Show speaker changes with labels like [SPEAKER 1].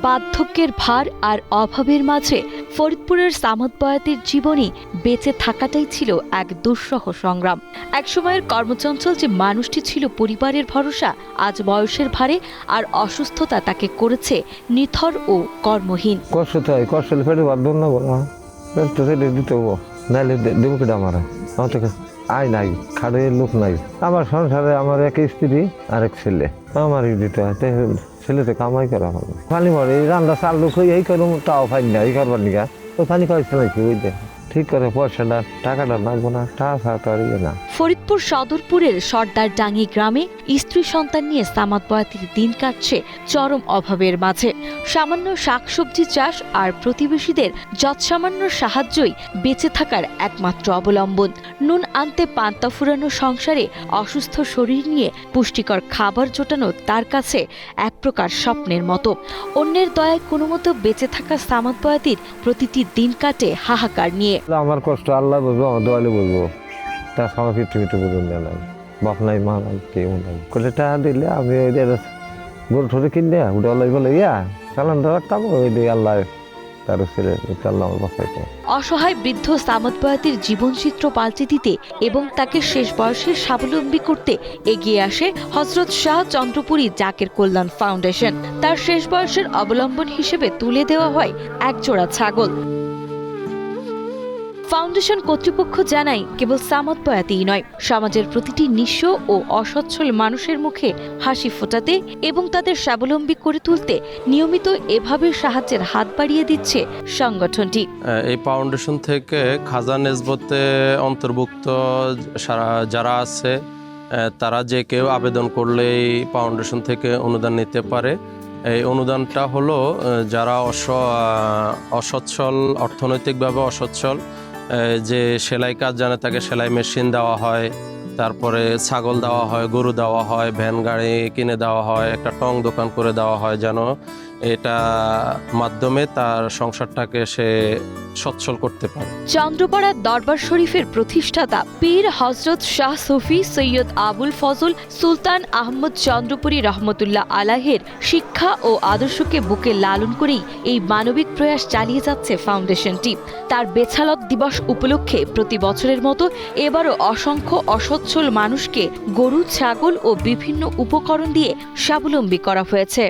[SPEAKER 1] বার্ধক্যের ভার আর অভাবের মাঝে ফরিদপুরের সামদ বয়াতির জীবনে বেঁচে থাকাটাই ছিল এক দুঃসহ সংগ্রাম। একসময়ের কর্মচঞ্চল যে মানুষটি ছিল পরিবারের ভরসা, আজ বয়সের ভারে আর অসুস্থতা তাকে করেছে নিথর ও কর্মহীন।
[SPEAKER 2] কষ্ট হয়, কষ্ট হলে ফেটে বাদ না বলো, তো সেটা দিতে হবো, নাইলে দেবো কেটে আমার তো আয় নাই, খাড়ের লোক নাই। আমার সংসারে আমার এক স্ত্রী আর এক ছেলে, আমারই দিতে হয়। ছেলেতে কামাই করা হবে, পানি মরে রান্না চাল লোক এই করুম, তাও পানি না এই করবার নিকা তো পানি খাইছে নাকি ওই দেখ ঠিক করে পয়সাটা টাকাটা লাগবো না, টাকা ছাড়া তো আর ইয়ে না।
[SPEAKER 1] ফরিদপুর সদরপুরের সর্দার ডাঙ্গি গ্রামে স্ত্রী সন্তান নিয়ে সামাদ বয়াতির দিন কাটছে চরম অভাবের মাঝে। সামান্য শাকসবজি চাষ আর প্রতিবেশীদের যৎসামান্য সাহায্যই বেঁচে থাকার একমাত্র অবলম্বন। নুন আনতে পান্তা ফুরানো সংসারে অসুস্থ শরীর নিয়ে পুষ্টিকর খাবার জোটানো তার কাছে এক প্রকার স্বপ্নের মতো। অন্যের দয়ায় কোনো মতো বেঁচে থাকা সামাদ বয়াতির প্রতিটি দিন কাটে হাহাকার নিয়ে।
[SPEAKER 2] আমার কষ্ট আল্লাহ বলবো, আমার দোয়ালে বলবো, তা আমার পৃথিবীতে বুঝুন নাই, বাপ নাই মা নাই কেউ নাই। করে টাকা দিলে আমি ওই গরু ঠোরে কিনে ওটা আল্লাহ বলে চালান রাখতাম, ওই দিয়ে আল্লাহ তার ছেলে আল্লাহ আমার বাসাইতে।
[SPEAKER 1] অসহায় বৃদ্ধ সামদ বয়াতির জীবনচিত্র পাল্টে দিতে এবং তাকে শেষ বয়সে স্বাবলম্বী করতে এগিয়ে আসে হযরত শাহ চন্দ্রপুরী জাকের কল্যাণ ফাউন্ডেশন। তার শেষ বয়সের অবলম্বন হিসেবে তুলে দেওয়া হয় একজোড়া ছাগল। ফাউন্ডেশন কর্তৃপক্ষ জানায়, কেবল সামদ বয়াতিই নয়, সমাজের প্রতিটি নিঃস্ব ও অসচ্ছল মানুষের মুখে হাসি ফোটাতে এবং তাদের স্বাবলম্বী করে তুলতে নিয়মিত এভাবে সাহায্যের হাত বাড়িয়ে দিচ্ছে সংগঠনটি।
[SPEAKER 3] এই ফাউন্ডেশন থেকে খাজা নেসবতে অন্তর্ভুক্ত যারা আছে তারা যে কেউ আবেদন করলেই ফাউন্ডেশন থেকে অনুদান নিতে পারে। এই অনুদানটা হলো যারা অসচ্ছল, অর্থনৈতিকভাবে অসচ্ছল, যে সেলাই কাজ জানে তাকে সেলাই মেশিন দেওয়া হয়, তারপরে ছাগল দেওয়া হয়, গরু দেওয়া হয়, ভ্যান গাড়ি কিনে দেওয়া হয়, একটা টং দোকান করে দেওয়া হয়, যেন এটা মাধ্যমে তার সংসারটাকে সে সচ্ছল করতে পারে।
[SPEAKER 1] চন্দ্রপাড়া দরবার শরীফের প্রতিষ্ঠাতা পীর হযরত শাহ সুফি সৈয়দ আবুল ফজল সুলতান আহমদ চন্দ্রপুরী রহমতুল্লাহ আলাহের শিক্ষা ও আদর্শকে বুকে লালন করেই এই মানবিক প্রয়াস চালিয়ে যাচ্ছে ফাউন্ডেশনটি। তার বেছালত দিবস উপলক্ষে প্রতি বছরের মতো এবারও অসংখ্য অসচ্ছল মানুষকে গরু, ছাগল ও বিভিন্ন উপকরণ দিয়ে স্বাবলম্বী করা হয়েছে।